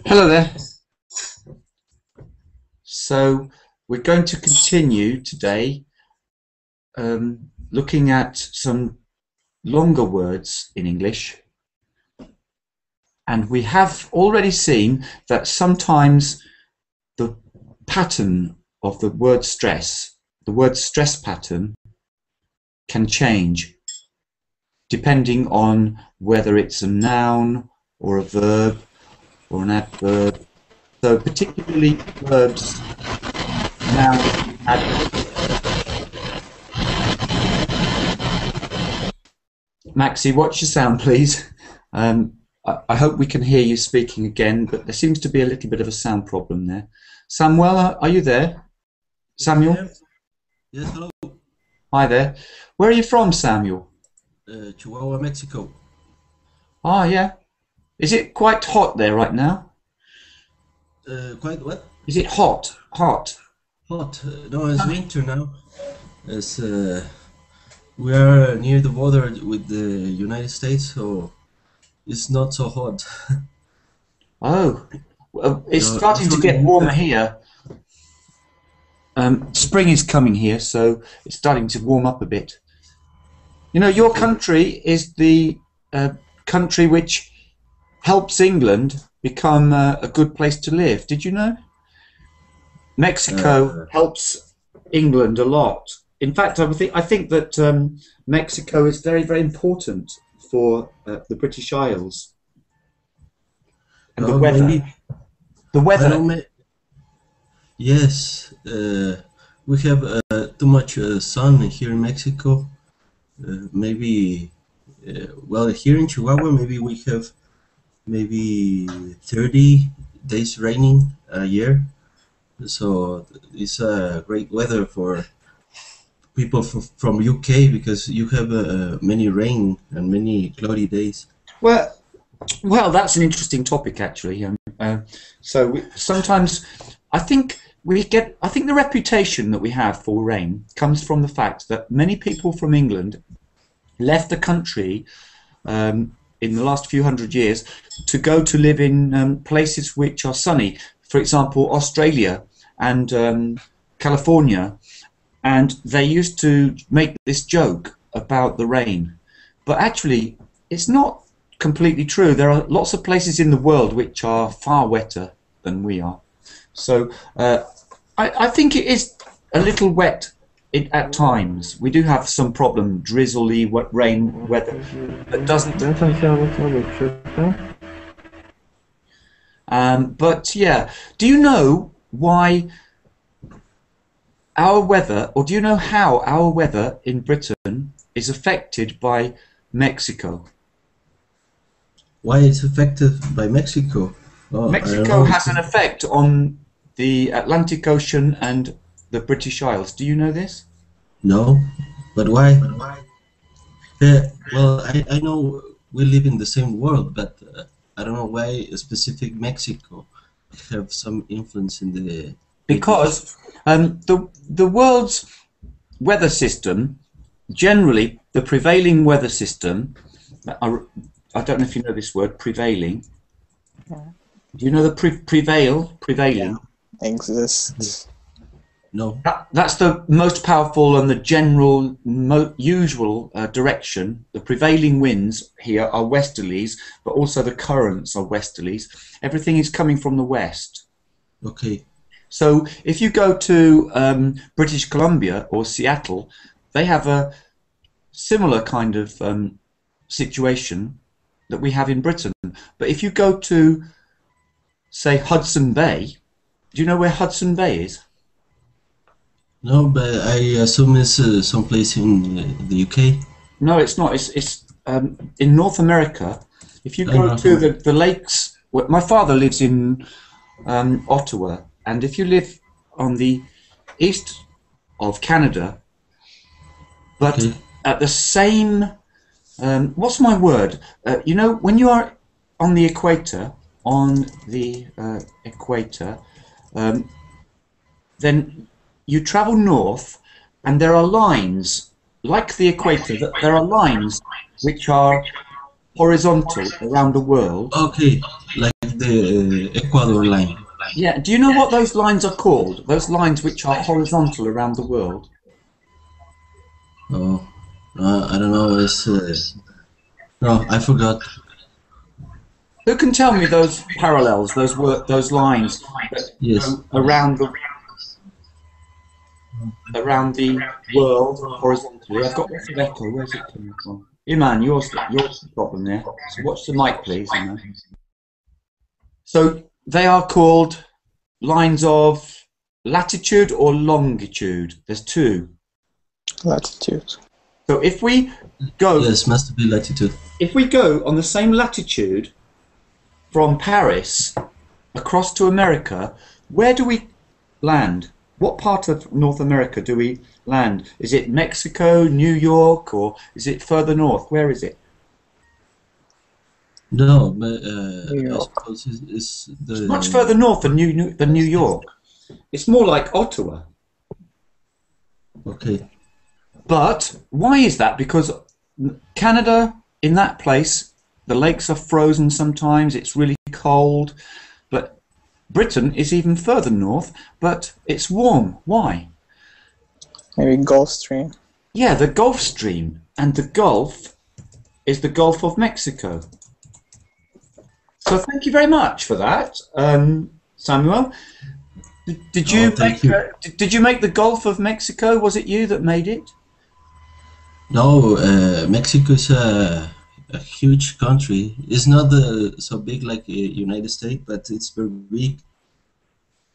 Hello there. So we're going to continue today looking at some longer words in English, and we have already seen that sometimes the pattern of the word stress pattern can change depending on whether it's a noun or a verb or an adverb. So particularly verbs, nouns, adverbs. Maxi, watch your sound, please. I hope we can hear you speaking again, but there seems to be a little bit of a sound problem there. Samuel, are you there? Samuel? Yes, hello. Hi there. Where are you from, Samuel? Chihuahua, Mexico. Ah, yeah. Is it quite hot there right now? Quite what? Is it hot? Hot? Hot. No, it's winter now. It's, we are near the border with the United States, so it's not so hot. Oh, well, it's No, starting to get warmer here. Spring is coming here, so it's starting to warm up a bit. You know, your country is the country which helps England become a good place to live. Did you know? Mexico helps England a lot. In fact, I think that Mexico is very, very important for the British Isles. And the weather. Maybe, The weather. Yes, we have too much sun here in Mexico. Maybe, well, here in Chihuahua, maybe we have maybe 30 days raining a year. So it's a great weather for people from UK because you have many rain and many cloudy days. Well, that's an interesting topic, actually. Sometimes I think the reputation that we have for rain comes from the fact that many people from England left the country in the last few hundred years to go to live in places which are sunny. For example, Australia and California, and they used to make this joke about the rain, but actually it's not completely true. There are lots of places in the world which are far wetter than we are. So I think it is a little wet at times. We do have some problem, drizzly, wet rain weather, but doesn't. But yeah, do you know why our weather, or do you know how our weather in Britain is affected by Mexico? Why it's affected by Mexico? Oh, Mexico has an effect on the Atlantic Ocean and the British Isles. Do you know this? No, but why? Well, I know we live in the same world, but I don't know why specific Mexico have some influence in the. Because the world's weather system, generally the prevailing weather system, I don't know if you know this word, prevailing. Yeah. Do you know the prevailing? Yeah. Exists. No. That's the most powerful and the general, usual direction. The prevailing winds here are westerlies, but also the currents are westerlies. Everything is coming from the west. Okay. So if you go to British Columbia or Seattle, they have a similar kind of situation that we have in Britain. But if you go to, say, Hudson Bay, do you know where Hudson Bay is? No, but I assume it's someplace in the UK. No, it's not. It's in North America. If you go to the lakes, my father lives in Ottawa, and if you live on the east of Canada, but at the same what's my word? You know, when you are on the equator, um, then you travel north, and there are lines like the equator. There are lines which are horizontal around the world. Okay, like the Ecuador line. Yeah. Do you know what those lines are called? Those lines which are horizontal around the world. Oh, I don't know. It's no, I forgot. Who can tell me those parallels, those lines that Yes. go around the world horizontally? I've got lots of echo. Where's it coming from? Iman, yours the problem there. So watch the mic, please. Iman. So they are called lines of latitude or longitude. There's two. Latitude. So if we go, Yes, must be latitude. if we go on the same latitude from Paris across to America, where do we land? What part of North America do we land? Is it Mexico, New York, or is it further north? Where is it? No, but New I York. suppose it's the It's much further north than New York. It's more like Ottawa. Okay. But why is that? Because Canada, in that place, the lakes are frozen sometimes, it's really cold. But Britain is even further north, but it's warm. Why? Maybe Gulf Stream. Yeah, the Gulf Stream. And the Gulf is the Gulf of Mexico. So thank you very much for that, Samuel. Did you thank make you. did you make the Gulf of Mexico? Was it you that made it? No, Mexico is a huge country. It's not so big like United States, but it's very big.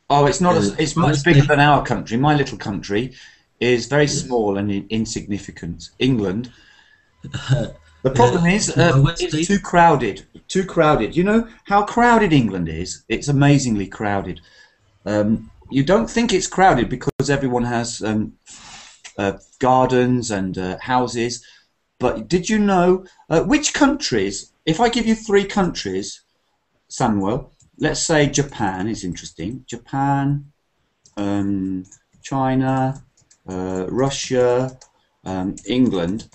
Oh, it's not. It's much honestly- bigger than our country. My little country is very small and insignificant. England. The problem is what it's state? too crowded. Too crowded. You know how crowded England is? It's amazingly crowded. You don't think it's crowded because everyone has gardens and houses. But did you know which countries? If I give you 3 countries, Samuel, let's say Japan is interesting. Japan, China, Russia, England.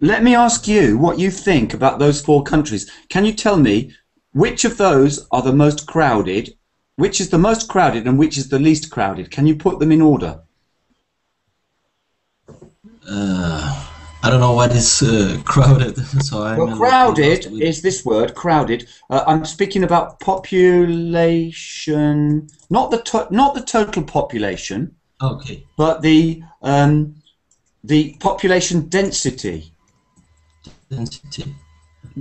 Let me ask you what you think about those 4 countries. Can you tell me which of those are the most crowded, which is the most crowded and which is the least crowded? Can you put them in order? I don't know what is crowded, so I'm. Well, crowded is this word, crowded. I'm speaking about population, not the total population, Okay. but the population density. Density.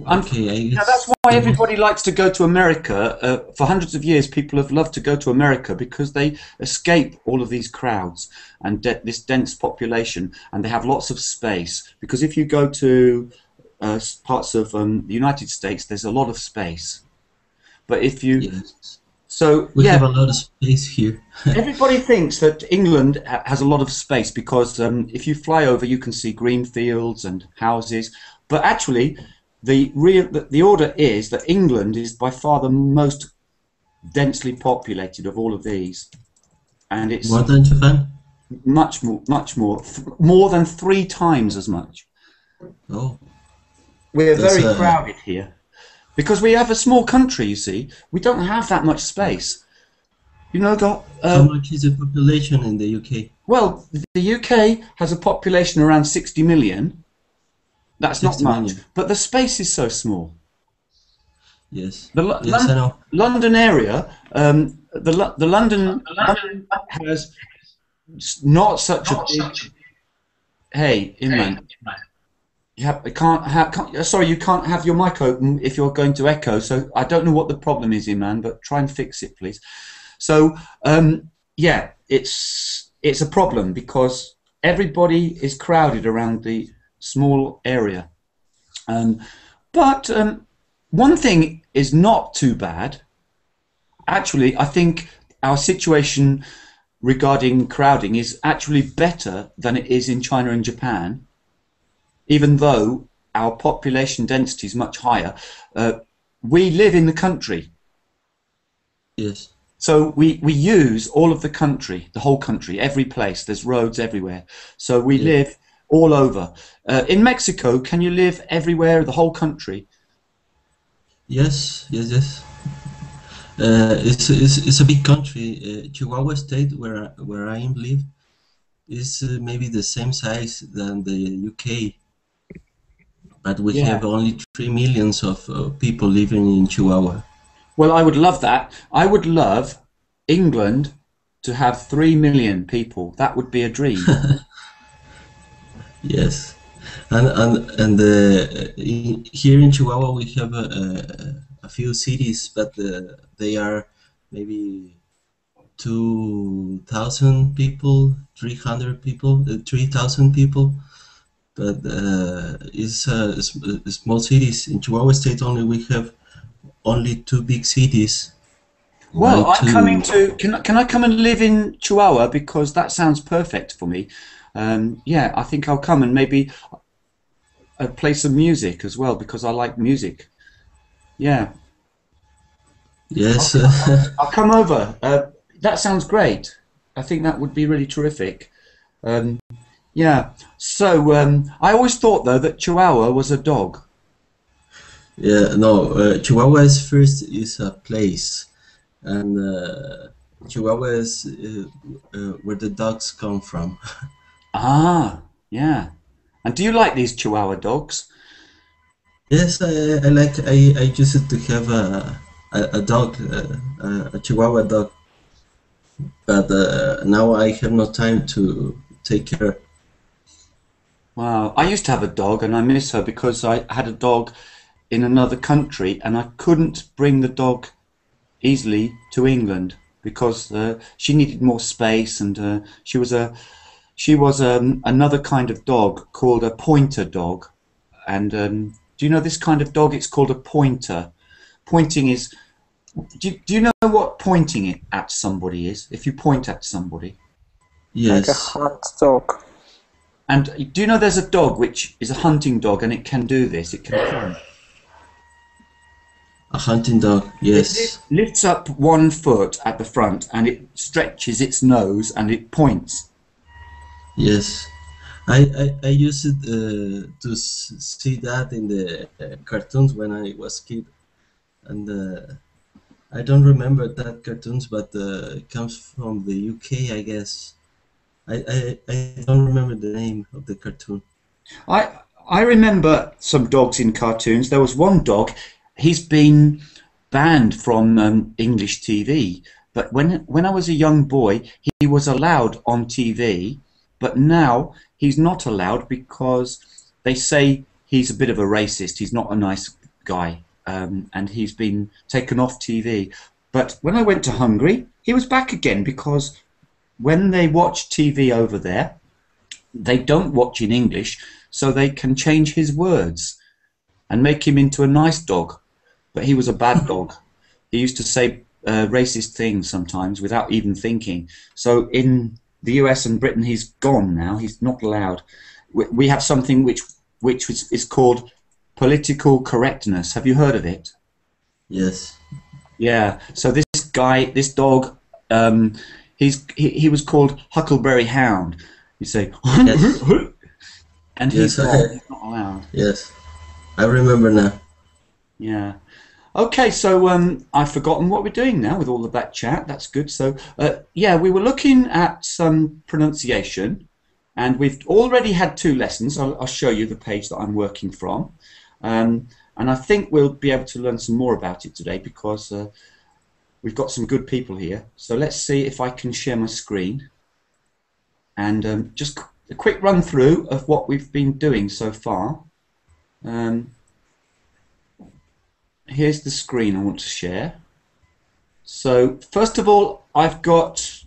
I'm- Okay, I You know, guess. that's why everybody likes to go to America. For hundreds of years, people have loved to go to America because they escape all of these crowds and this dense population, and they have lots of space. Because if you go to parts of the United States, there's a lot of space. But if you, Yes. so We yeah, have a lot of space here. everybody thinks that England has a lot of space because if you fly over, you can see green fields and houses. But actually, the order is that England is by far the most densely populated of all of these, and it's More than Japan? much more than 3 times as much. Oh, We're That's, very crowded here because we have a small country. You see, we don't have that much space. You know, how much is the population in the UK? well, the UK has a population around 60 million. That's not 60 much, million. but the space is so small. Yes. The Yes, I know. London area, the London has not such a big. Hey, Imran, sorry, you can't have your mic open if you're going to echo. So I don't know what the problem is, Imran, but try and fix it, please. So yeah, it's a problem because everybody is crowded around the small area. But one thing is not too bad. Actually, I think our situation regarding crowding is actually better than it is in China and Japan. even though our population density is much higher, we live in the country. Yes. So we use all of the country, the whole country, every place. There's roads everywhere. So we live all over. In Mexico, can you live everywhere, the whole country? Yes, yes, yes. It's a big country. Chihuahua State, where I live, is maybe the same size than the UK, but we have only 3 millions of people living in Chihuahua. Well, I would love that. I would love England to have 3 million people. That would be a dream. Yes, and here in Chihuahua we have a few cities, but they are maybe 2,000 people, 300 people, 3,000 people. But it's small cities. In Chihuahua State only we have only 2 big cities. Well, I'm coming to. Can I come and live in Chihuahua, because that sounds perfect for me. Yeah, I think I'll come, and maybe play some music as well, because I like music. Yeah. Yes. I'll come over. That sounds great. I think that would be really terrific. Yeah. So I always thought though that Chihuahua was a dog. Yeah. No. Chihuahua is a place, and Chihuahua is where the dogs come from. Ah, yeah. And do you like these Chihuahua dogs? Yes, I like. I used to have a dog, a Chihuahua dog, but now I have no time to take care. Wow. I used to have a dog, and I miss her because I had a dog in another country, and I couldn't bring the dog easily to England because she needed more space, and she was another kind of dog called a pointer dog. And do you know this kind of dog? It's called a pointer. Pointing is. Do you know what pointing it at somebody is? If you point at somebody. Yes. Like a hunt dog. And do you know there's a dog which is a hunting dog, and it can do this? It can point. A hunting dog. Yes. It lifts up one foot at the front, and it stretches its nose, and it points. Yes, I used to see that in the cartoons when I was kid, and I don't remember that cartoons, but it comes from the UK, I guess. I don't remember the name of the cartoon. I remember some dogs in cartoons. There was one dog. He's been banned from English TV, but when I was a young boy, he was allowed on TV. But now he's not allowed because they say he's a bit of a racist. He's not a nice guy, and he's been taken off TV. But when I went to Hungary, he was back again, because when they watch TV over there, they don't watch in English, so they can change his words and make him into a nice dog. But he was a bad dog. He used to say racist things sometimes without even thinking. So in the US and Britain, he's gone now. He's not allowed. We have something which is called political correctness. Have you heard of it? Yes. Yeah. So this dog, he was called Huckleberry Hound. You say, yes. And he's gone. He's not allowed. Yes, I remember now. Yeah. Okay, so I've forgotten what we're doing now with all of that chat. That's good. So, yeah, we were looking at some pronunciation, and we've already had 2 lessons. I'll show you the page that I'm working from. And I think we'll be able to learn some more about it today, because we've got some good people here. So let's see if I can share my screen. And just a quick run through of what we've been doing so far. Here's the screen I want to share. So first of all, I've got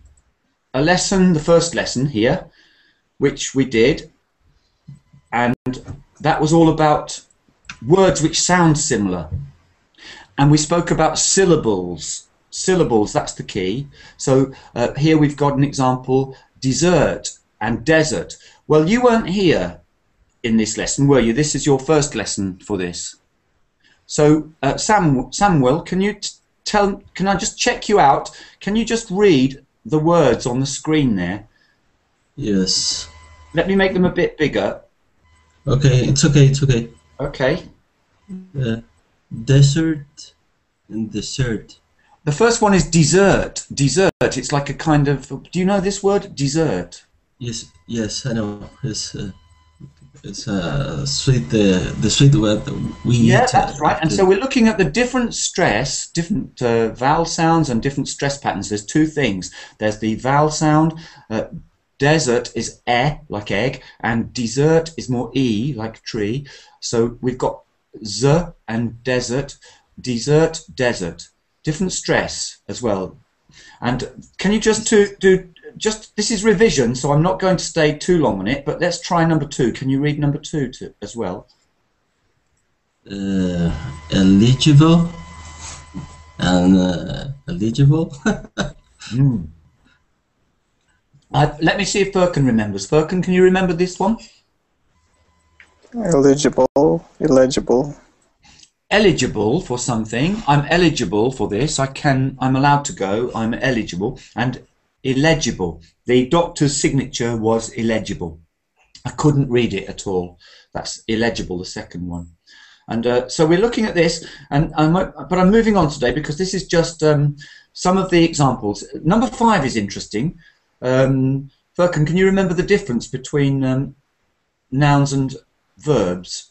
a lesson, the first lesson here, which we did, and that was all about words which sound similar. And we spoke about syllables. Syllables, that's the key. So here we've got an example, dessert and desert. Well, you weren't here in this lesson, were you? This is your first lesson for this. So, Samuel, can you can I just check you out? Can you just read the words on the screen there? Yes. Let me make them a bit bigger. Okay, it's okay, it's okay. Okay. Desert and dessert. The first one is dessert. Dessert. It's like a kind of. Do you know this word? Dessert. Yes, yes, I know. It's sweet. The sweet what we eat. Yeah, that's right. And so we're looking at the different stress, different vowel sounds, and different stress patterns. There's two things. There's the vowel sound. Desert is e, like egg, and dessert is more e, like tree. So we've got z and desert, dessert, desert. Different stress as well. And can you just do this is revision, so I'm not going to stay too long on it, but let's try number 2. Can you read number 2 as well? Eligible and eligible. Let me see if Furkan remembers. Furkan, can you remember this one? Eligible, illegible. Eligible for something. I'm eligible for this. I'm allowed to go. I'm eligible. And illegible. The doctor's signature was illegible. I couldn't read it at all. That's illegible, the second one. And so we're looking at this, but I'm moving on today because this is just some of the examples. Number 5 is interesting. Furkan, can you remember the difference between nouns and verbs?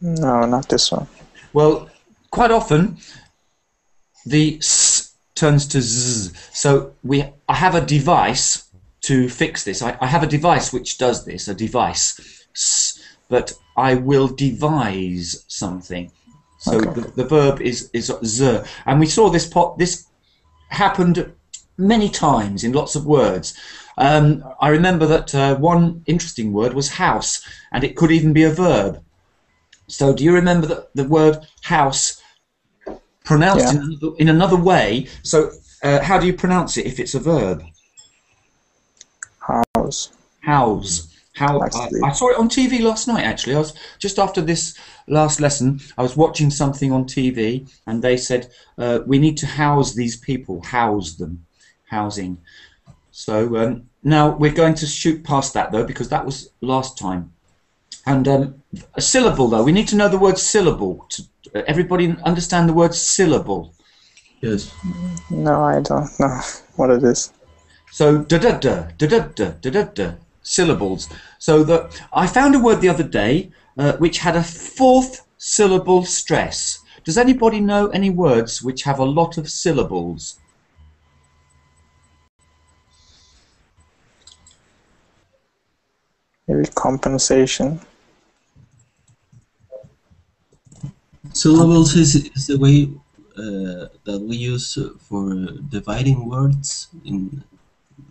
No, not this one. Well, quite often the s turns to z. So I have a device to fix this. I have a device which does this, a device. S, but I will devise something. So Okay. the verb is z. And we saw this happened many times in lots of words. I remember that one interesting word was house, and it could even be a verb. So do you remember the word house pronounced in another way? So how do you pronounce it if it's a verb? House. House. I saw it on TV last night, actually. I was just after this last lesson, I was watching something on TV, and they said, we need to house these people, house them, housing. So now we're going to shoot past that, though, because that was last time. And a syllable, though, we need to know the word syllable. Everybody understand the word syllable? Yes. No, I don't know what it is. So da-da-da, da-da-da, da-da-da, syllables. So I found a word the other day which had a 4th syllable stress. Does anybody know any words which have a lot of syllables? Maybe compensation. Syllables is the way that we use for dividing words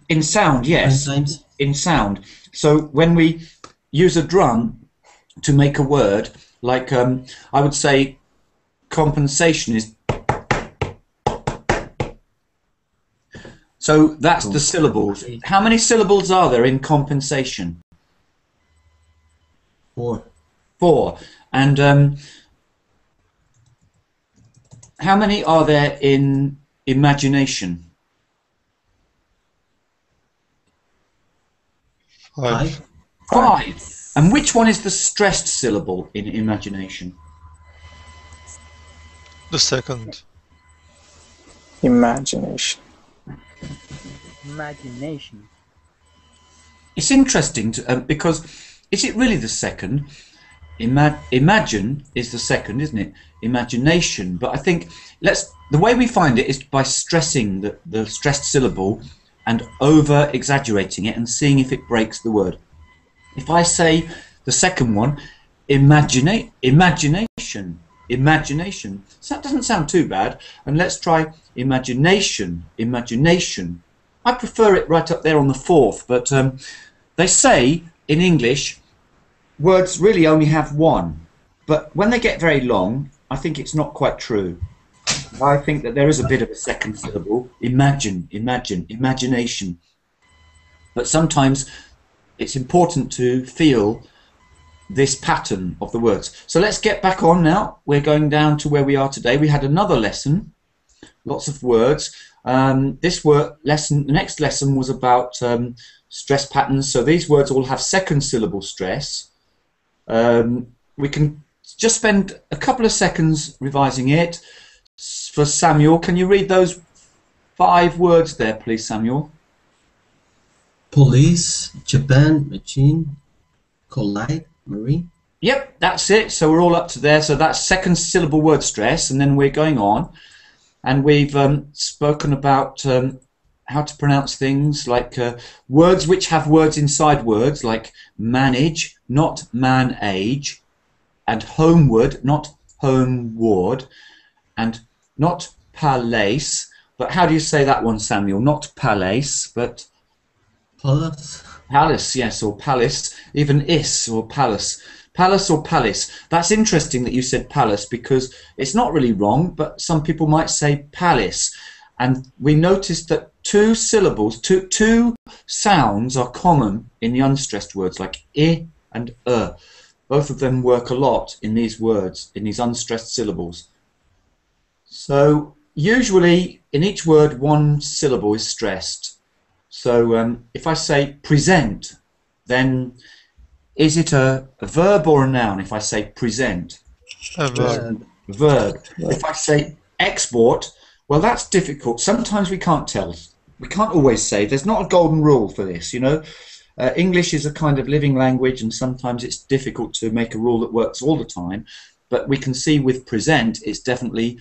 In sound, yes. sometimes. In sound. So when we use a drum to make a word, like I would say compensation is. So that's the syllables. How many syllables are there in compensation? 4. 4. And how many are there in imagination? 5. 5. And which one is the stressed syllable in imagination? The second. Imagination. Imagination. It's interesting because is it really the second? Imagine is the second, isn't it? Imagination. But I think the way we find it is by stressing the stressed syllable and over exaggerating it and seeing if it breaks the word. If I say the second one, imagination, so that doesn't sound too bad. And let's try imagination. I prefer it right up there on the 4th, but they say in English words really only have 1, but when they get very long, I think it's not quite true. I think that there is a bit of a second syllable, imagination. But sometimes it's important to feel this pattern of the words. So let's get back on now. We're going down to where we are today. We had another lesson, lots of words. The next lesson was about stress patterns. So these words all have second syllable stress. We can just spend a couple of seconds revising it. For Samuel, can you read those 5 words there, please, Samuel? Police, Japan, machine, collide, marine. Yep, that's it. So we're all up to there. So that's second syllable word stress, and then we're going on. And we've spoken about how to pronounce things like words which have words inside words, like manage, not man-age, and homeward, not homeward, and not palace. But how do you say that one, Samuel? Not palace, but Palace. palace, yes, or palace. Even is or palace. Palace or palace. That's interesting that you said palace, because it's not really wrong, but some people might say palace. And we noticed that 2 syllables, two sounds are common in the unstressed words, like I and Both of them work a lot in these words, in these unstressed syllables. So usually in each word 1 syllable is stressed. So if I say present, then is it a verb or a noun if I say present? A verb. Verb. If I say export, well, that's difficult. Sometimes we can't tell. We can't always say. There's not a golden rule for this, you know. English is a kind of living language, and sometimes it's difficult to make a rule that works all the time. But we can see with present, it's definitely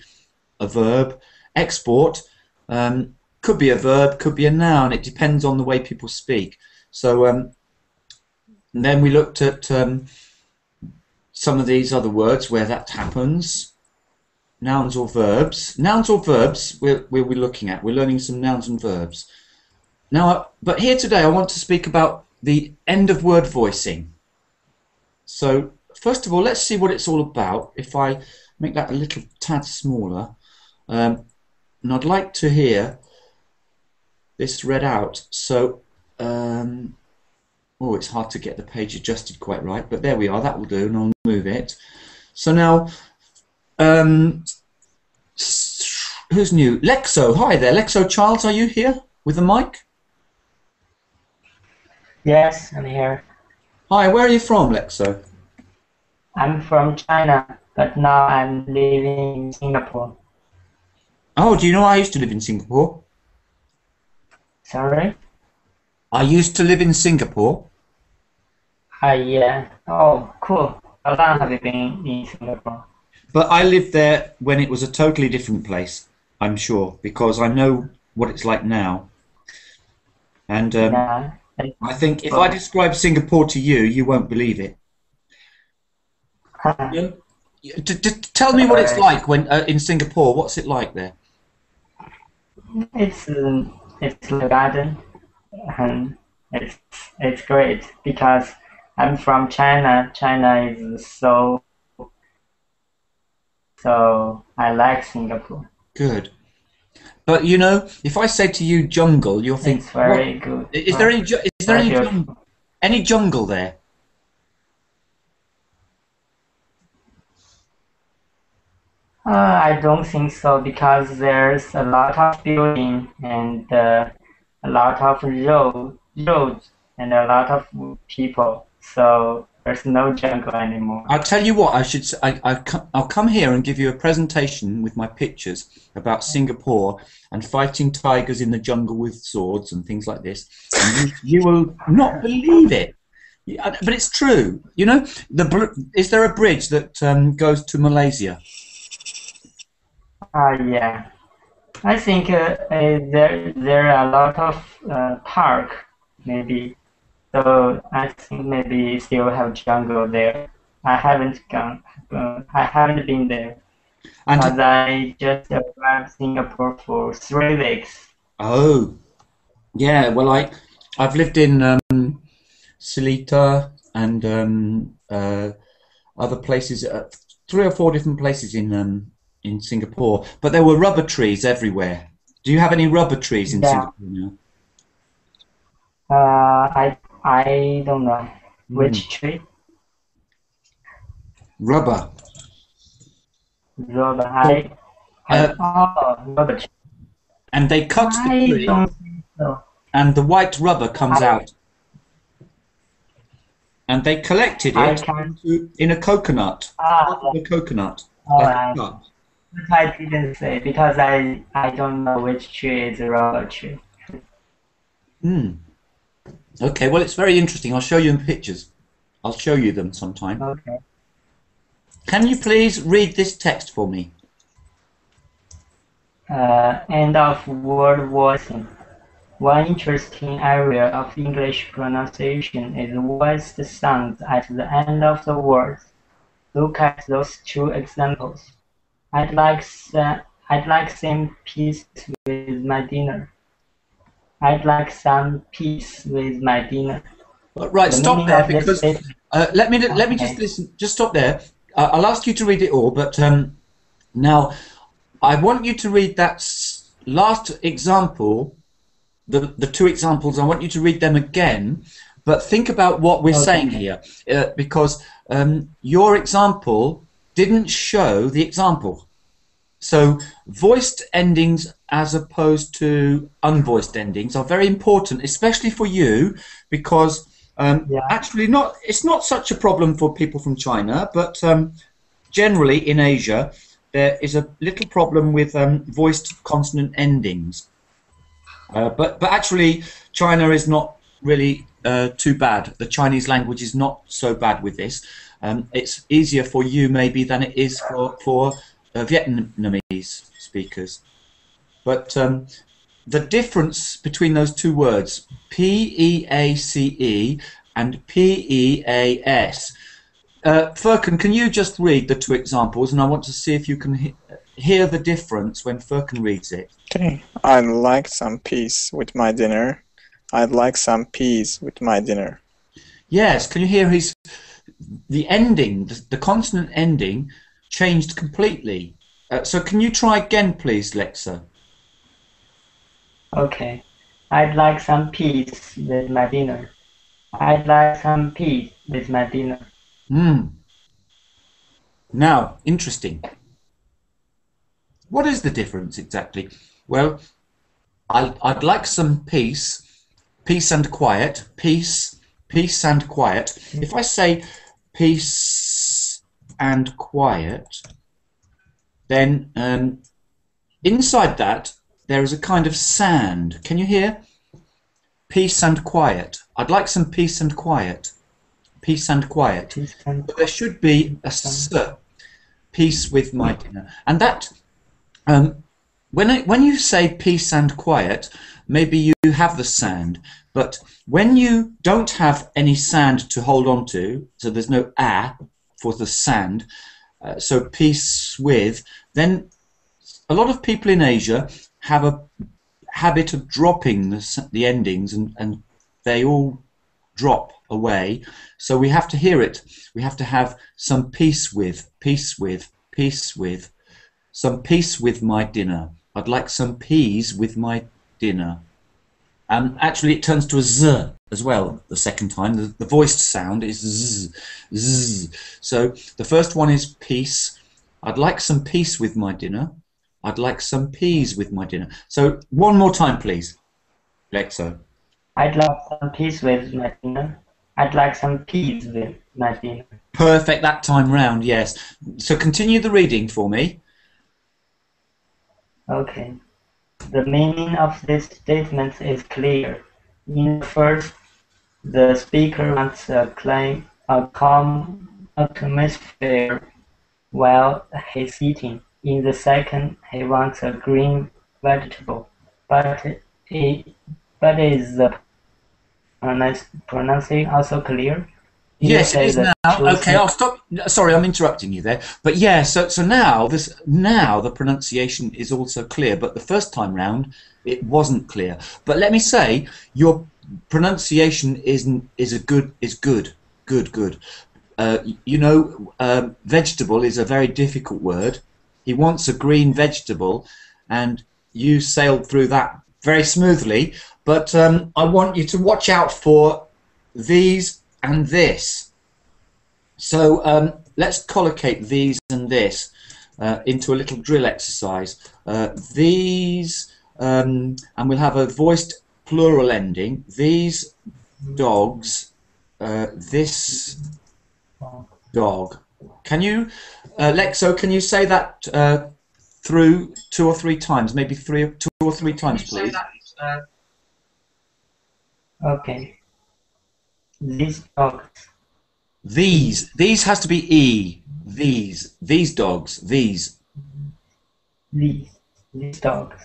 a verb. Export could be a verb, could be a noun. It depends on the way people speak. So and then we looked at some of these other words where that happens. Nouns or verbs. Nouns or verbs we're looking at. We're learning some nouns and verbs. Now, but here today I want to speak about the end of word voicing. So first of all, let's see what it's all about. If I make that a little tad smaller, and I'd like to hear this read out. So, oh, it's hard to get the page adjusted quite right, but there we are. That will do, and I'll move it. So now, who's new? Lexo, hi there. Lexo Charles, are you here with the mic? Yes, I'm here. Hi, where are you from, Lexo? I'm from China, but now I'm living in Singapore. Oh, do you know I used to live in Singapore? Sorry? I used to live in Singapore. Yeah. Oh, cool. How long have you been in Singapore? But I lived there when it was a totally different place, I'm sure, because I know what it's like now. And Yeah. I think if I describe Singapore to you, you won't believe it. Tell me what it's like when in Singapore. What's it like there? It's the garden, and it's great because I'm from China. China is so I like Singapore. Good. But you know, if I say to you jungle, you'll think, It's very good. Is there any jungle there? I don't think so because there's a lot of building and a lot of roads and a lot of people. So there's no jungle anymore. I'll tell you what. I'll come here and give you a presentation with my pictures about Singapore and fighting tigers in the jungle with swords and things like this. And you will not believe it. But it's true. You know, is there a bridge that goes to Malaysia? Yeah. I think there are a lot of park maybe. So I think maybe still have jungle there. I haven't been there. And Because I just arrived Singapore for 3 weeks. oh, yeah. Well, I've lived in Seletar and other places, 3 or 4 different places in Singapore. But there were rubber trees everywhere. Do you have any rubber trees in Singapore now? I don't know which tree. Rubber. Rubber. Rubber tree. And they cut the I tree, don't think so. and the white rubber comes out. And they collected it in a coconut. A coconut. Like a cup. But I didn't say because I don't know which tree is a rubber tree. Okay, well, it's very interesting. I'll show you in pictures. I'll show you them sometime. Okay. Can you please read this text for me? End of word voicing. One interesting area of English pronunciation is voiced sounds at the end of the words. Look at those two examples. I'd like some peas with my dinner. I'd like some peas with my dinner. Right, stop there because let me just listen. Just stop there. I'll ask you to read it all, but now I want you to read that last example. The two examples, I want you to read them again, but think about what we're saying here, because your example didn't show the example. So voiced endings as opposed to unvoiced endings are very important, especially for you, because actually it's not such a problem for people from China, but generally in Asia there is a little problem with voiced consonant endings. But actually, China is not really too bad. The Chinese language is not so bad with this. It's easier for you maybe than it is for Vietnamese speakers. But the difference between those two words, P-E-A-C-E and P-E-A-S. Furkan, can you just read the two examples, and I want to see if you can hear the difference when Furkan reads it. Okay. I'd like some peas with my dinner. I'd like some peas with my dinner. Yes, can you hear the ending, the consonant ending changed completely. So can you try again, please, Lexa? Okay. I'd like some peas with my dinner. I'd like some peas with my dinner. Now, interesting. What is the difference exactly? Well, I'd like some peace and quiet, peace and quiet. If I say peace and quiet, then inside that there is a kind of sound. Can you hear? Peace and quiet. I'd like some peace and quiet. Peace and quiet. But there should be a s, peace with my dinner. And that, when you say peace and quiet, maybe you have the sound. But when you don't have any sound to hold on to, so there's no a for the sound, so peace with, then a lot of people in Asia have a habit of dropping the endings, and they all drop away. So we have to hear it. We have to have some peace with, some peace with my dinner. I'd like some peas with my dinner. Actually, it turns to a z as well the second time. The voiced sound is z, z. So the first one is peace. I'd like some peace with my dinner. I'd like some peas with my dinner. So one more time, please, Lexo. I'd like some peas with my dinner. I'd like some peas with my dinner. Perfect that time round, yes. So continue the reading for me. Okay. The meaning of this statement is clear. In the first, the speaker wants a calm atmosphere while he's eating. In the second, he wants a green vegetable. But is the pronunciation also clear? Yes, it is now. Okay, I'll stop. Sorry, I'm interrupting you there. But yeah, so now the pronunciation is also clear. But the first time round, it wasn't clear. But let me say, your pronunciation is good. You know, vegetable is a very difficult word. He wants a green vegetable, and you sailed through that very smoothly. But I want you to watch out for these and this. So let's collocate these and this into a little drill exercise. These, and we'll have a voiced plural ending. These dogs, this dog. Can you, Lexo, can you say that through 2 or 3 times? Maybe 2 or 3 times, please. Okay. These dogs. These has to be E. These dogs. These dogs.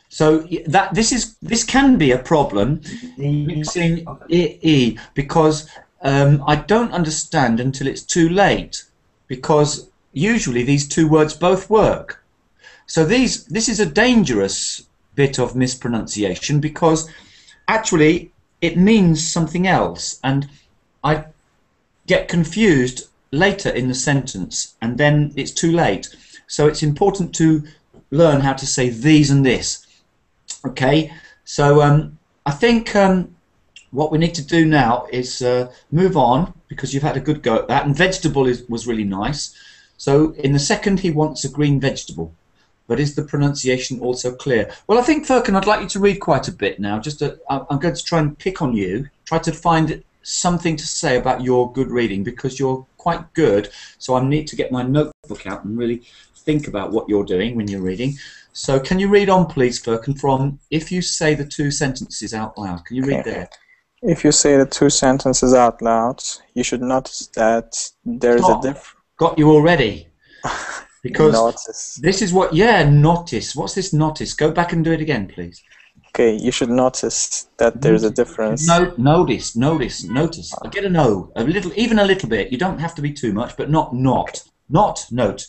So this can be a problem mixing E because I don't understand until it's too late, because usually these 2 words both work. So this is a dangerous bit of mispronunciation, because actually it means something else, and I get confused later in the sentence, and then it's too late. So it's important to learn how to say these and this. Okay, so I think what we need to do now is move on, because you've had a good go at that, and vegetable was really nice. So in the second he wants a green vegetable, but is the pronunciation also clear? Well, I think, Furkan, I'd like you to read quite a bit now. I'm going to try and pick on you, try to find something to say about your good reading, because you're quite good. So I need to get my notebook out and really think about what you're doing when you're reading. So can you read on, please, Furkan, from if you say the 2 sentences out loud. Can you read there? If you say the 2 sentences out loud, you should notice that there's a difference. Got you already. Because notice. This is what, notice. What's this notice? Go back and do it again, please. Okay, you should notice that there's a difference. Notice. I get an O, even a little bit. You don't have to be too much, but not. Not note.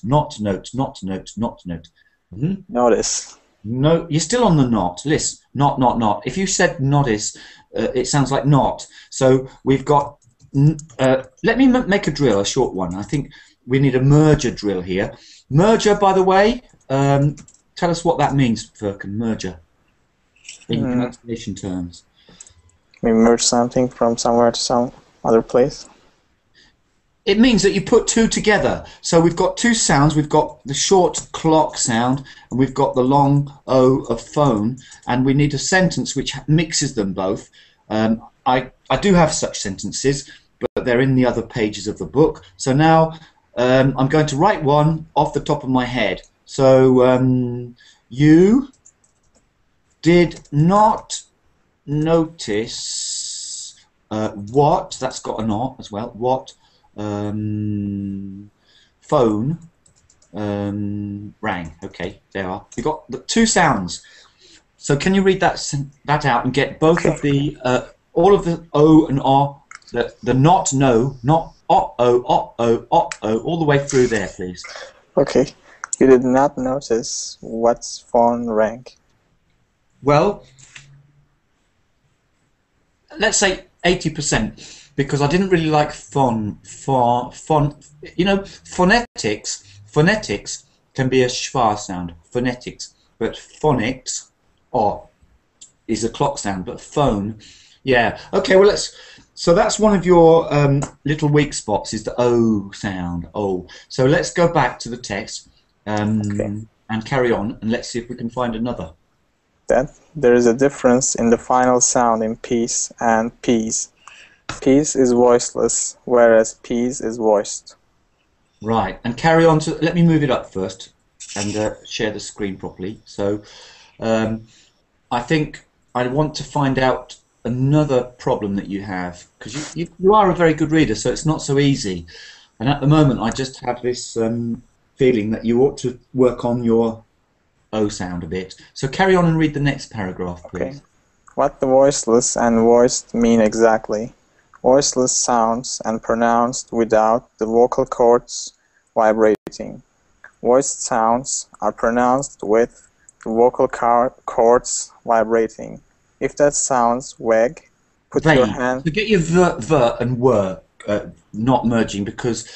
Mm-hmm. Notice. No, you're still on the not. Listen, not. If you said notice, it sounds like not. So we've got. Let me make a drill, a short one. I think we need a merger drill here. Merger, by the way, tell us what that means, Furkan. Merger, in pronunciation terms. We merge something from somewhere to some other place. It means that you put 2 together. So we've got 2 sounds. We've got the short clock sound, and we've got the long O of phone, and we need a sentence which mixes them both. I do have such sentences, but they're in the other pages of the book. So now I'm going to write one off the top of my head. So you did not notice what, that's got a not as well, what phone rang. Okay, there are. We've got the 2 sounds. So can you read that out and get both of the all of the O and O, the not, no, not o, all the way through there, please. Okay. You did not notice what phone rang. Well, let's say 80%, because I didn't really like you know, phonetics can be a schwa sound, phonetics, but phonics, is a clock sound, but phone, yeah. Okay, well so that's one of your little weak spots, is the O sound, O. So let's go back to the text and carry on, and let's see if we can find another. That there is a difference in the final sound in peace and peas. Peas is voiceless, whereas peas is voiced. Right, and carry on to, let me move it up first and share the screen properly. So I think I want to find out another problem that you have, because you are a very good reader, so it's not so easy. And at the moment I just have this feeling that you ought to work on your O sound a bit. So carry on and read the next paragraph, please. Okay. What the voiceless and voiced mean exactly? Voiceless sounds and pronounced without the vocal cords vibrating. Voiced sounds are pronounced with the vocal cords vibrating. If that sounds vague, put your hand... To get your ver and were not merging, because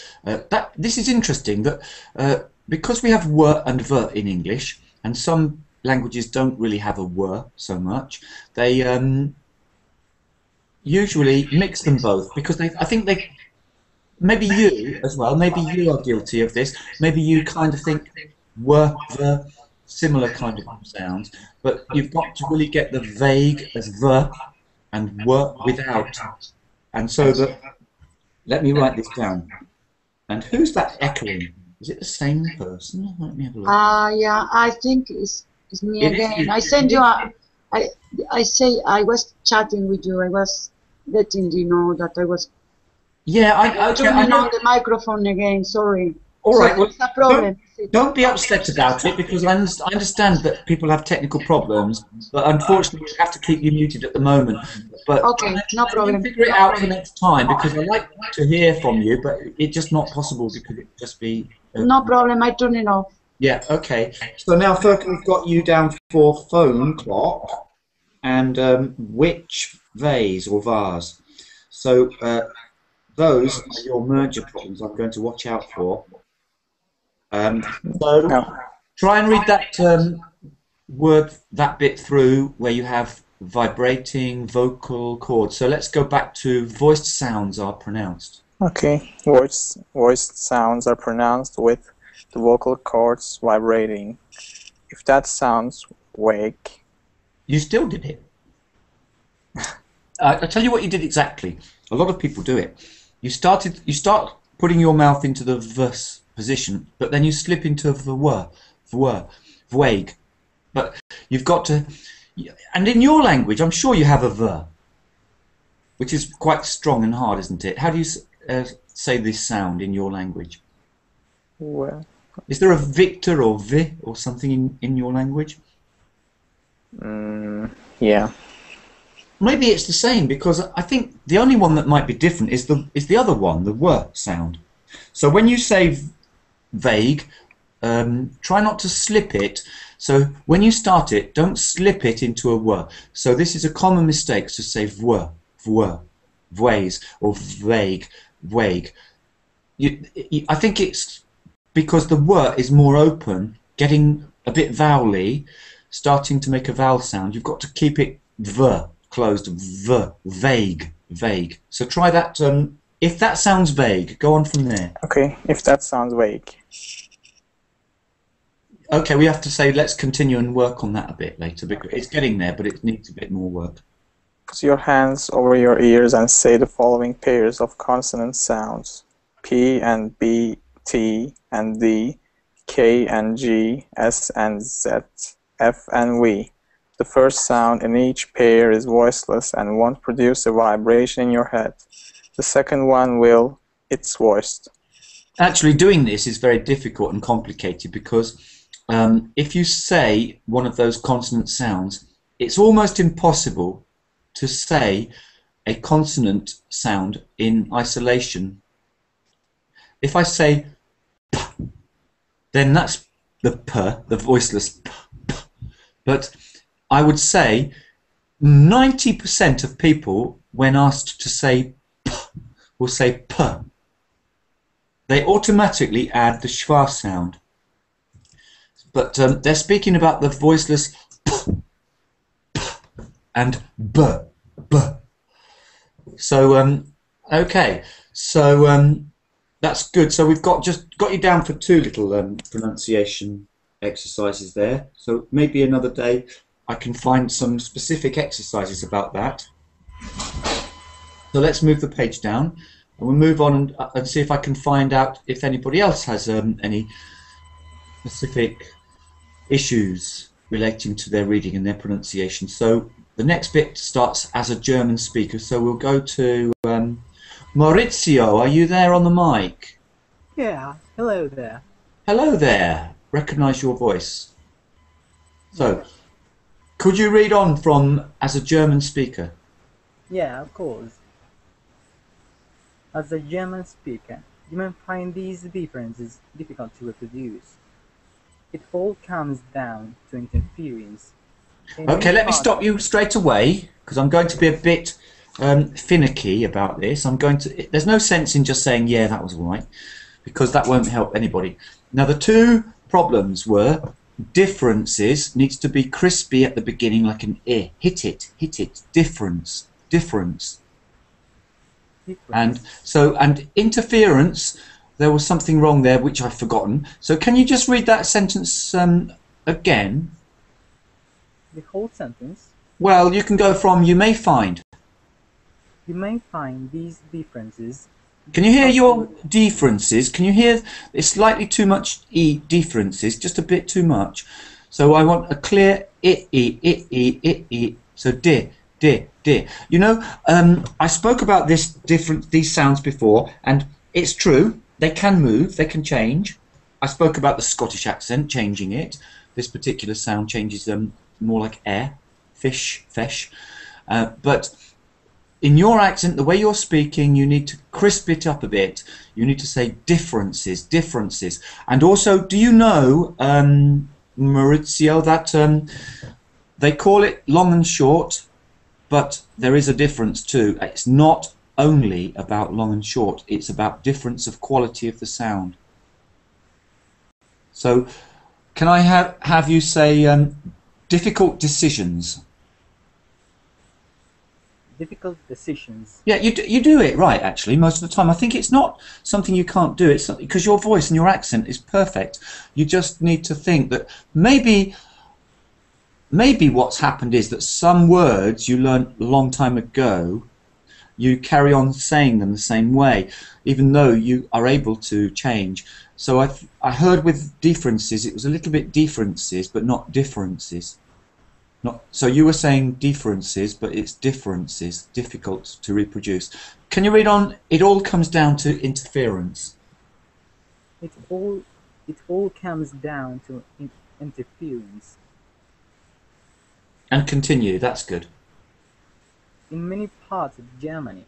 this is interesting, that because we have were and ver in English, and some languages don't really have a were so much, they usually mix them both, because I think maybe you as well, maybe you are guilty of this. Maybe you kind of think were the similar kind of sounds, but you've got to really get the vague as the and were without. And so let me write this down. And who's that echoing? Is it the same person? Let me have a look. Yeah, I think it's me It again. is. I sent you a, I say I was chatting with you. I was letting you know that I was Yeah, I turning know. on the microphone again. Sorry. All right, well, it's a problem. Don't be upset about it, because I understand that people have technical problems, but unfortunately we have to keep you muted at the moment. But Okay, no problem. Figure it out for next time, because I like to hear from you, but it's just not possible because it just be. No problem. I turn it off. Yeah. Okay. So now, Furka, we've got you down for phone clock and which vase or vase. So those are your merger problems. I'm going to watch out for. So No. try and read that word, that bit through where you have vibrating vocal cords. So let's go back to voiced sounds are pronounced. Okay. Voiced sounds are pronounced with the vocal cords vibrating. If that sounds wake. You still did it. I'll tell you what you did exactly. A lot of people do it. You start putting your mouth into the verse position, but then you slip into vague. But you've got to, and in your language, I'm sure you have a ver, which is quite strong and hard, isn't it? How do you say this sound in your language? Well, Is there a victor or vi or something in your language? yeah. Maybe it's the same, because I think the only one that might be different is the other one, the were sound. So when you say vague, try not to slip it. So when you start it, don't slip it into a were. So this is a common mistake to say vwer, vways, or vague, vague. I think it's because the were is more open, getting a bit vowely, starting to make a vowel sound. You've got to keep it v closed, vague, vague. So try that. If that sounds vague, go on from there. Okay. If that sounds vague. Okay, we have to say let's continue and work on that a bit later, because it's getting there, but it needs a bit more work. Put your hands over your ears and say the following pairs of consonant sounds: P and B, T and D, K and G, S and Z, F and V. The first sound in each pair is voiceless and won't produce a vibration in your head. The second one will. It's voiced. Actually, doing this is very difficult and complicated, because if you say one of those consonant sounds, it's almost impossible to say a consonant sound in isolation. If I say p, then that's the p, the voiceless p. But I would say 90% of people, when asked to say p, will say p. They automatically add the schwa sound. But they're speaking about the voiceless p, p and b, b. So okay, so that's good. So we've got you down for two little pronunciation exercises there. So maybe another day I can find some specific exercises about that. So let's move the page down, and we'll move on and see if I can find out if anybody else has any specific issues relating to their reading and their pronunciation. So the next bit starts as a German speaker. So we'll go to Maurizio. Are you there on the mic? Yeah, hello there. Hello there. Recognise your voice. So, could you read on from as a German speaker? Yeah, of course. As a German speaker, you may find these differences difficult to reproduce. It all comes down to interference. Okay, let me stop you straight away, because I'm going to be a bit finicky about this. There's no sense in just saying, yeah, that was all right, because that won't help anybody. Now, the two problems were differences needs to be crispy at the beginning, like an hit it, difference. And Difference. so, and interference, there was something wrong there which I've forgotten. So can you just read that sentence again? The whole sentence. Well, you can go from you may find. You may find these differences. Can you hear your differences? Can you hear it's slightly too much e differences, just a bit too much. So I want a clear I. So di. You know, I spoke about these sounds before, and it's true. They can move, they can change. I spoke about the Scottish accent, changing it. This particular sound changes them more like air, fish. But in your accent, the way you're speaking, you need to crisp it up a bit. You need to say differences. And also, do you know, Maurizio, that they call it long and short, but there is a difference too. It's not only about long and short, it's about difference of quality of the sound. So, can I have you say difficult decisions? Difficult decisions. Yeah, you do it right, actually, most of the time. I think it's not something you can't do. It's because your voice and your accent is perfect. You just need to think that maybe what's happened is that some words you learned a long time ago, you carry on saying them the same way, even though you are able to change. So I heard with differences, it was a little bit differences, but not differences. So you were saying differences, but it's differences, difficult to reproduce. Can you read on? It all comes down to interference. It all comes down to interference. And continue, that's good. In many parts of Germany,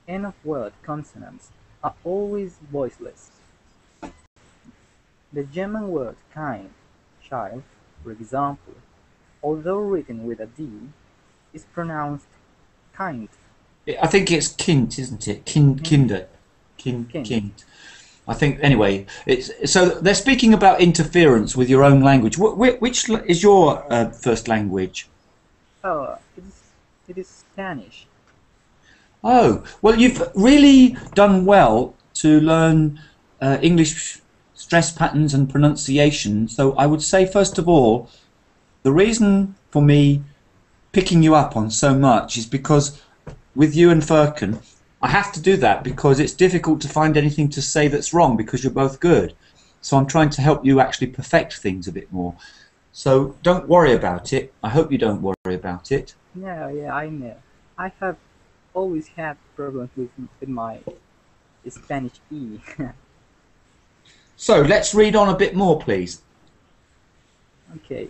end-of-word consonants are always voiceless. The German word kind, child, for example, although written with a D, is pronounced kind. I think it's kind, isn't it? Kinder. Kind. I think, anyway, so they're speaking about interference with your own language. Which is your first language? Oh, it is Spanish. Oh, well, you've really done well to learn English stress patterns and pronunciation. So I would say, first of all, the reason for me picking you up on so much is because with you and Furkan, I have to do that because it's difficult to find anything to say that's wrong because you're both good. So I'm trying to help you actually perfect things a bit more. So don't worry about it. I hope you don't worry about it. Yeah, I know. I have always had problems with my Spanish E. So let's read on a bit more, please. Okay.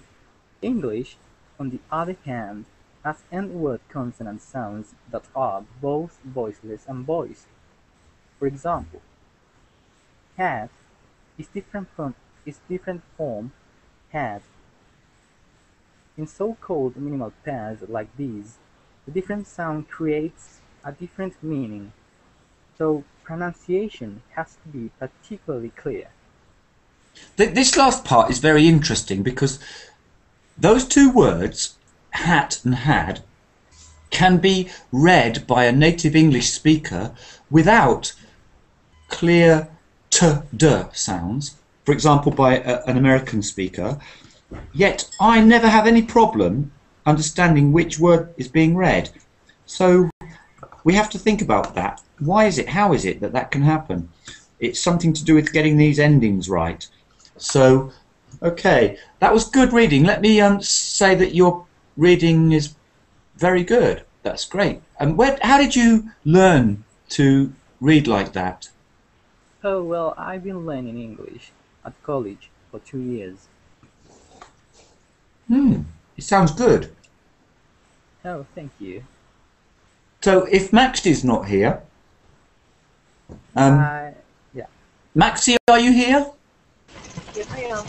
English, on the other hand, has end-word consonant sounds that are both voiceless and voiced. For example, hat is different form had. In so-called minimal pairs like these, the different sound creates a different meaning, so pronunciation has to be particularly clear. This last part is very interesting because those two words, hat and had, can be read by a native English speaker without clear t-d sounds, for example by an American speaker, yet I never have any problem understanding which word is being read. So we have to think about that. Why is it, how is it that that can happen? It's something to do with getting these endings right. So, okay, that was good reading. Let me say that your reading is very good. That's great. And how did you learn to read like that? Oh, well, I've been learning English at college for 2 years. It sounds good. Oh, thank you. So if Maxi's not here, Yeah. Maxi, are you here? Yes, I am.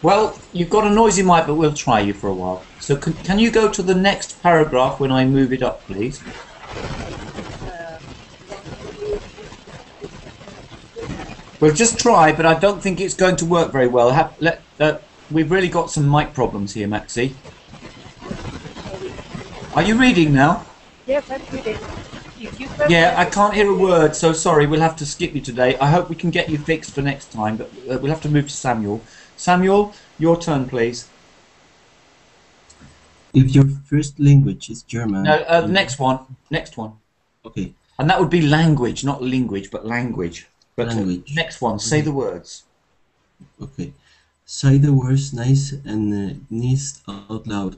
Well, you've got a noisy mic, but we'll try you for a while. So can you go to the next paragraph when I move it up, please? We'll just try, but I don't think it's going to work very well. We've really got some mic problems here, Maxi. Are you reading now? Yes, I'm reading. If you press Yeah, I can't hear a word, so sorry, we'll have to skip you today. I hope we can get you fixed for next time, but we'll have to move to Samuel. Samuel, your turn, please. If your first language is German. No, next one. Next one. Okay. And that would be language, not language, but language. But Language. next one, say the words. Okay. Say the words nice and nice out loud.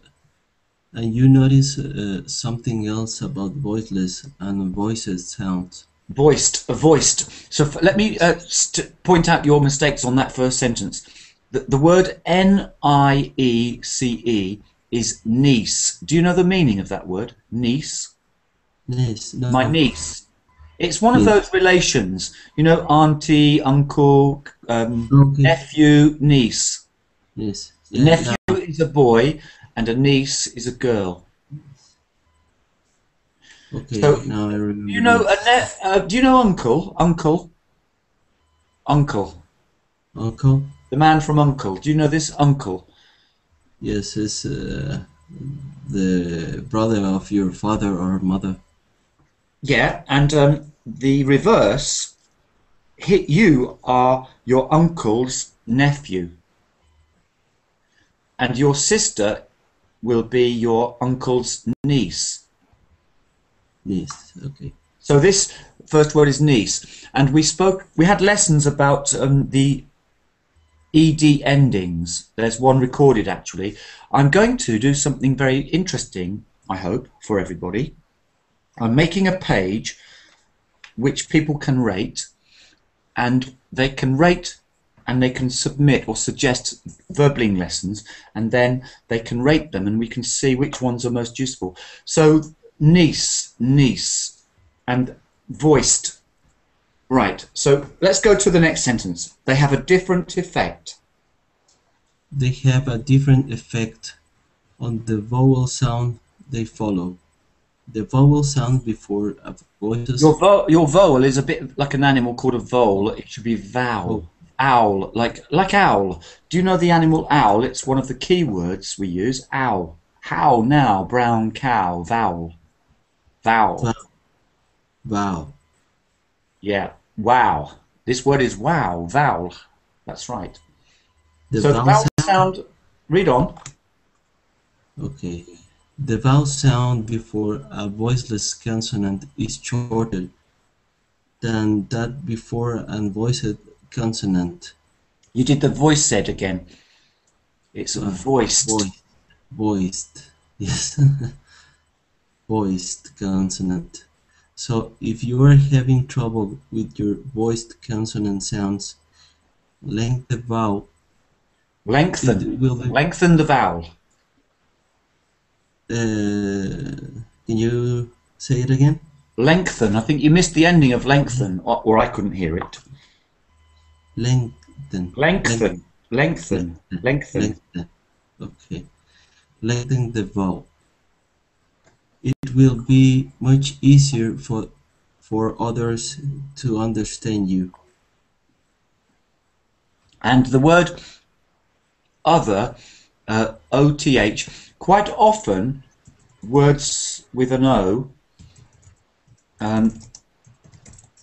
And you notice something else about voiceless and voiced sounds. Voiced. So let me point out your mistakes on that first sentence. The word N-I-E-C-E is niece. Do you know the meaning of that word? Niece? Nice. No. My niece. It's one of Yes. those relations. You know, auntie, uncle, Okay. nephew, niece. Yes. A nephew is a boy and a niece is a girl. Okay. So, Now I remember. Do you know do you know uncle? Uncle. Uncle? The man from Uncle. Do you know this uncle? Yes, it's the brother of your father or mother. Yeah, and the reverse, you are your uncle's nephew. And your sister will be your uncle's niece. Yes. Okay. So this first word is niece. And we had lessons about the ED endings. There's one recorded actually. I'm going to do something very interesting, I hope, for everybody. I'm making a page which people can rate, and they can rate and they can submit or suggest verbaling lessons, and then they can rate them and we can see which ones are most useful. So niece, and voiced. Right, so let's go to the next sentence. They have a different effect. They have a different effect on the vowel sound they follow. The vowel sound before a voice. Your vowel is a bit like an animal called a vole. It should be vowel. Owl, like owl. Do you know the animal owl? It's one of the key words we use. Owl. How now, brown cow, vowel. Vowel. Wow. Yeah, wow. This word is wow, vowel. That's right. The So the vowel vowel sound, read on. Okay. The vowel sound before a voiceless consonant is shorter than that before a voiced consonant. You did the voice said again. It's voiced. Voiced. Yes. Voiced consonant. So if you are having trouble with your voiced consonant sounds, lengthen the vowel. Lengthen. It will be- Lengthen the vowel. Can you say it again? Lengthen. I think you missed the ending of lengthen, or I couldn't hear it. Lengthen. Lengthen. Lengthen. Lengthen. Lengthen. Okay. Lengthen the vowel. It will be much easier for others to understand you. And the word other, O-T-H, quite often words with an O,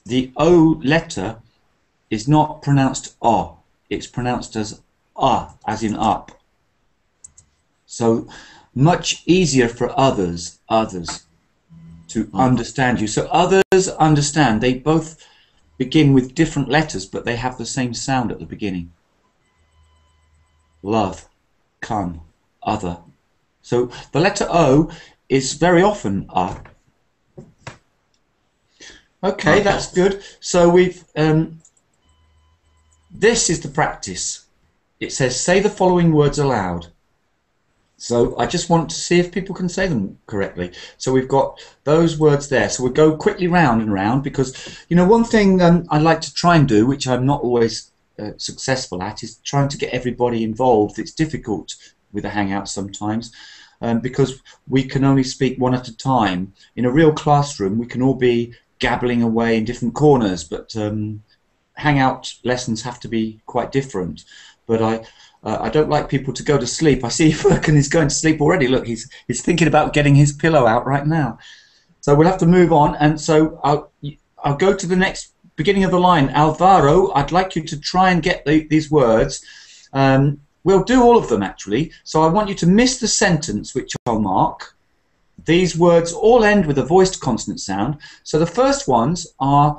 the O letter is not pronounced O, it's pronounced as as in up. So much easier for others to understand you. So others understand. They both begin with different letters, but they have the same sound at the beginning. Love, kun, other. So the letter O is very often Okay, that's good. So we've this is the practice. It says say the following words aloud. So I just want to see if people can say them correctly. So we've got those words there. So we'll go quickly round and round because, you know, one thing I like to try and do, which I'm not always successful at, is trying to get everybody involved. It's difficult with a Hangout sometimes because we can only speak one at a time. In a real classroom, we can all be gabbling away in different corners, but Hangout lessons have to be quite different. But I don't like people to go to sleep. I see Furkan is going to sleep already. Look, he's thinking about getting his pillow out right now. So we'll have to move on, and so I'll go to the next beginning of the line. Alvaro, I'd like you to try and get these words. We'll do all of them, actually. So I want you to miss the sentence, which I'll mark. These words all end with a voiced consonant sound. So the first ones are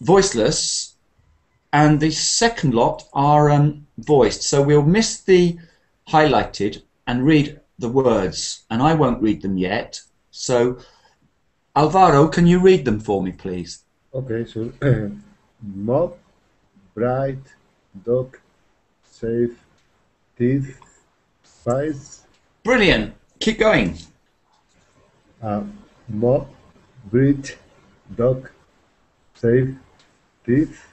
voiceless, and the second lot are voiced. So we'll miss the highlighted and read the words, and I won't read them yet. So, Alvaro, can you read them for me, please? Okay, so mop, bright, dog, safe, teeth, spice. Brilliant. Keep going. Mop, bright, dog, safe, teeth.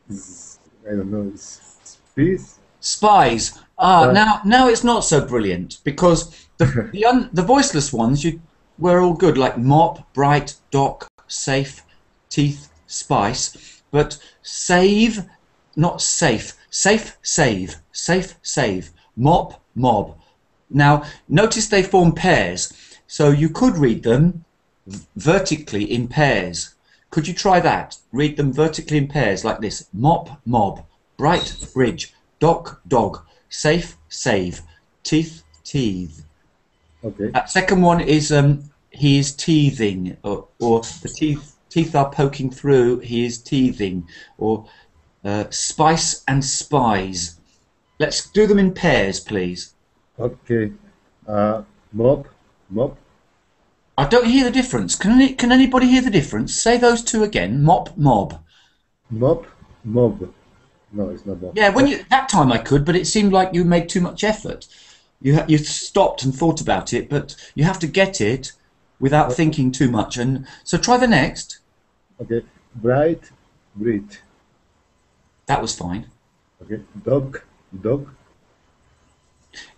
I don't know. Spice. Spies. Now it's not so brilliant because the voiceless ones were all good, like mop, bright, dock, safe, teeth, spice. But save, not safe. Safe, save. Safe, save. Mop, mob. Now notice they form pairs, so you could read them vertically in pairs. Could you try that? Read them vertically in pairs like this: mop, mob, bright, bridge, dock, dog, safe, save, teeth, teeth. Okay. That second one is he is teething, or the teeth are poking through. He is teething, or spice and spies. Let's do them in pairs, please. Okay. Mop, mop. I don't hear the difference. Can anybody hear the difference? Say those two again. Mop, mob. Mop, mob. No, it's not mob. Yeah, that time I could, but it seemed like you made too much effort. You stopped and thought about it, but you have to get it without thinking too much. And so try the next. Okay. Bright, bright. That was fine. Okay. Dog, dog.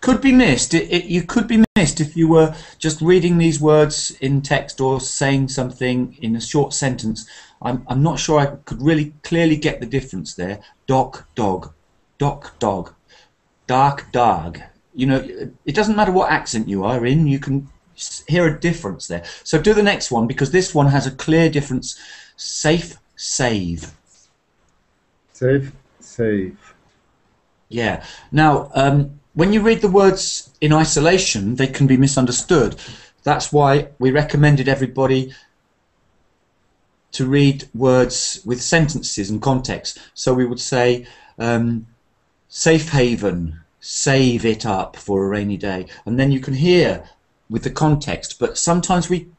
Could be missed. You could be missed if you were just reading these words in text or saying something in a short sentence. I'm not sure I could really clearly get the difference there. Dock, dog. Dock, dog. Dark, dog. You know, it doesn't matter what accent you are in, you can hear a difference there. So do the next one, because this one has a clear difference. Safe, save. Safe, save. Yeah. Now, when you read the words in isolation, they can be misunderstood. That's why we recommended everybody to read words with sentences and context. So we would say, safe haven, save it up for a rainy day. And then you can hear with the context, but sometimes we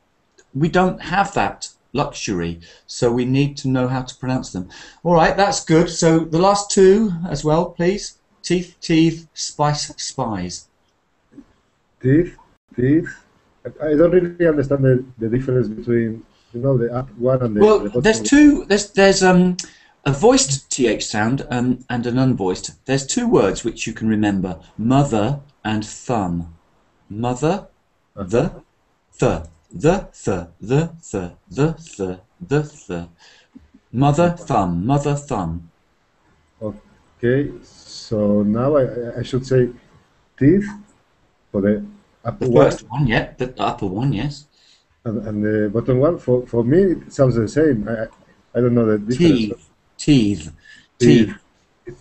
don't have that luxury, so we need to know how to pronounce them. All right, that's good. So the last two as well, please. Teeth, teeth, spice, spies. Teeth, teeth. I don't really understand the difference between, you know, the up one and the. Well, the there's two. There's a voiced th sound and an unvoiced. There's two words which you can remember: mother and thumb. Mother, the mother, thumb, mother, thumb. Okay, so now I should say teeth for the upper The one. first one, yeah, the upper one, yes. And the bottom one, for me, it sounds the same. I don't know the difference. Teeth, teeth.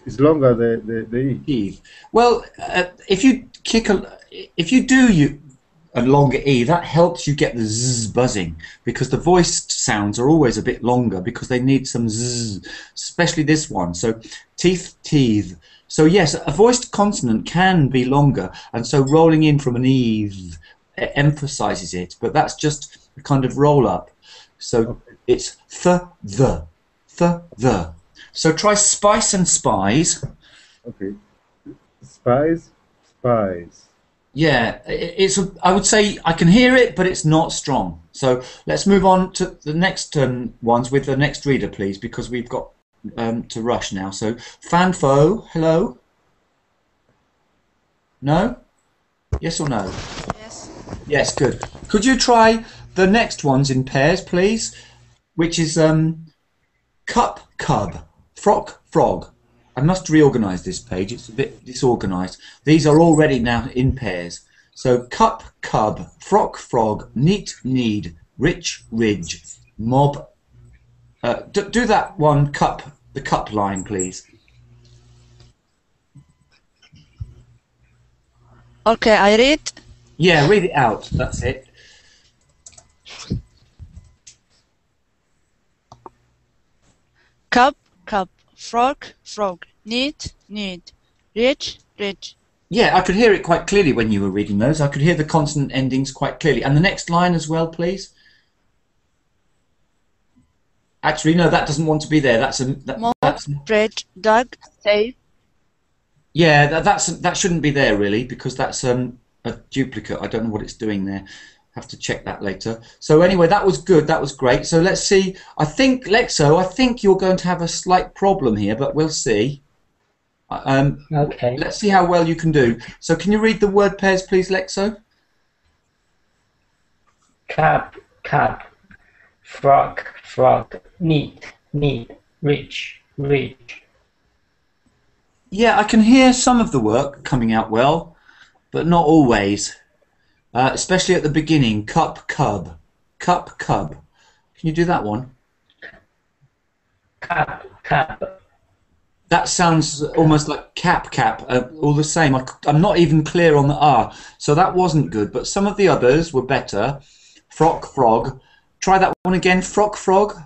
It's longer, the E. Teeth. Well, if you do a longer E, that helps you get the zzz buzzing, because the voiced sounds are always a bit longer because they need some zzz, especially this one. So teeth, teeth. So yes, a voiced consonant can be longer, and so rolling in from an E emphasizes it, but that's just a kind of roll up. So it's the. So try spice and spies. Okay. Spies, spies. Yeah, I would say I can hear it, but it's not strong. So let's move on to the next ones with the next reader, please, because we've got to rush now. So Fanfo, hello? No? Yes or no? Yes. Yes, good. Could you try the next ones in pairs, please? Which is cup, cub, frock, frog. I must reorganise this page. It's a bit disorganised. These are already now in pairs. So cup, cub, frock, frog, neat, need, rich, ridge, mob. Do that one, cup, the cup line, please. Okay, I read. Yeah, read it out. That's it. Cup, cup, frog, frog, need, need, rich, rich. Yeah, I could hear it quite clearly when you were reading those. I could hear the consonant endings quite clearly. And the next line as well, please. Actually, no, that doesn't want to be there. That's Bread, dog, safe. Yeah, that shouldn't be there really, because that's a duplicate. I don't know what it's doing there. Have to check that later. So anyway, that was good. That was great. So let's see. I think, Lexo, I think you're going to have a slight problem here, but we'll see. Okay. Let's see how well you can do. So can you read the word pairs, please, Lexo? Cup, cup, frog, frog, neat, neat, rich, rich. Yeah, I can hear some of the work coming out well, but not always. Especially at the beginning. Cup, cub. Cup, cub. Can you do that one? Cup, cup. That sounds almost like cap, cap, all the same. I'm not even clear on the R, so that wasn't good. But some of the others were better. Frock, frog. Try that one again. Frock, frog.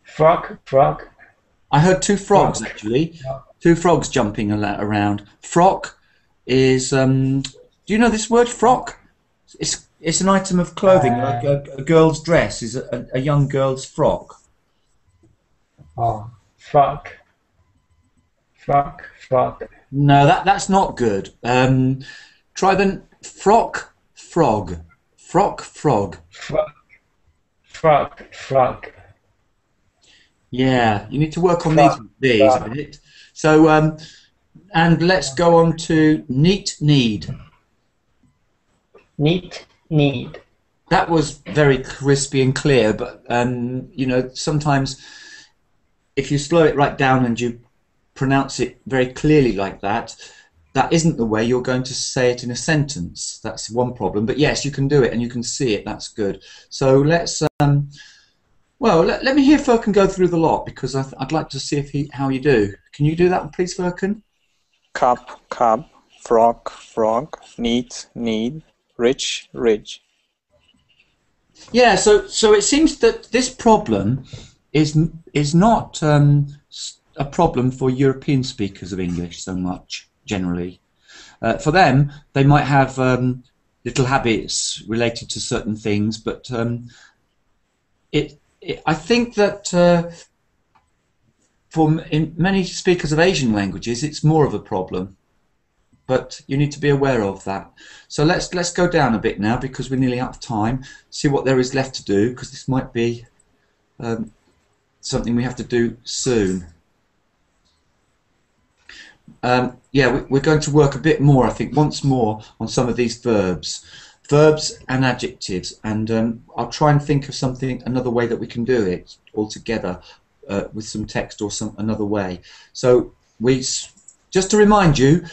Frog, frog. I heard two frogs, actually. Two frogs jumping around. Frock is... do you know this word, frock? It's an item of clothing, like a girl's dress, is a young girl's frock. Oh, frog. Frog, frog. No, that's not good. Try the frock, frog. Frock, frog. Frog, frog, frog. Yeah, you need to work on these a bit. So, and let's go on to neat, need. Neat, need. That was very crispy and clear, but you know, sometimes if you slow it right down and you pronounce it very clearly like that, that isn't the way you're going to say it in a sentence. That's one problem. But yes, you can do it and you can see it. That's good. So let's well, let me hear Furkan go through the lot, because I'd like to see how you do. Can you do that, please, Furkan? Cup, cub, frog, frog, neat, need, rich, ridge. Yeah, so it seems that this problem is not a problem for European speakers of English so much, generally. For them, they might have little habits related to certain things, but I think that in many speakers of Asian languages, it's more of a problem. But you need to be aware of that. So let's go down a bit now, because we're nearly out of time. See what there is left to do, because this might be something we have to do soon. Yeah, we're going to work a bit more, I think, once more on some of these verbs and adjectives, and I'll try and think of another way that we can do it all together with some text or another way. So just to remind you,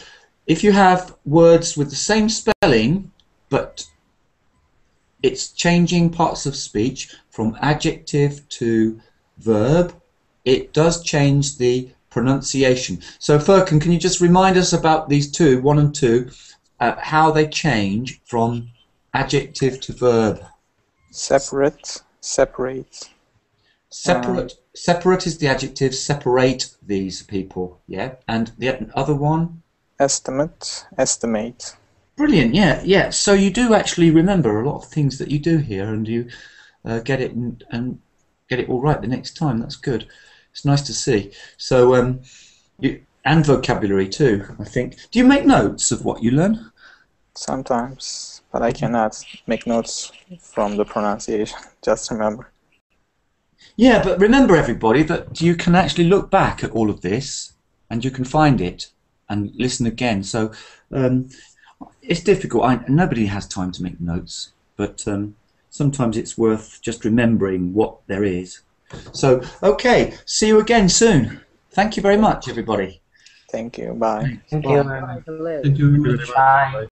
if you have words with the same spelling, but it's changing parts of speech from adjective to verb, it does change the pronunciation. So Furkan, can you just remind us about these two, 1 and 2, how they change from adjective to verb? Separate, separate. Separate is the adjective, separate these people, yeah? And the other one? Estimate, estimate. Brilliant, yeah. So you do actually remember a lot of things that you do here, and you get it and get it all right the next time. That's good. It's nice to see. So and vocabulary too, I think. Do you make notes of what you learn? Sometimes, but I cannot make notes from the pronunciation. Just remember. Yeah, but remember, everybody, that you can actually look back at all of this, and you can find it and listen again. So it's difficult. Nobody has time to make notes, but sometimes it's worth just remembering what there is. So, okay, see you again soon. Thank you very much, everybody. Thank you. Bye. Thank you. Thank you very much. Bye.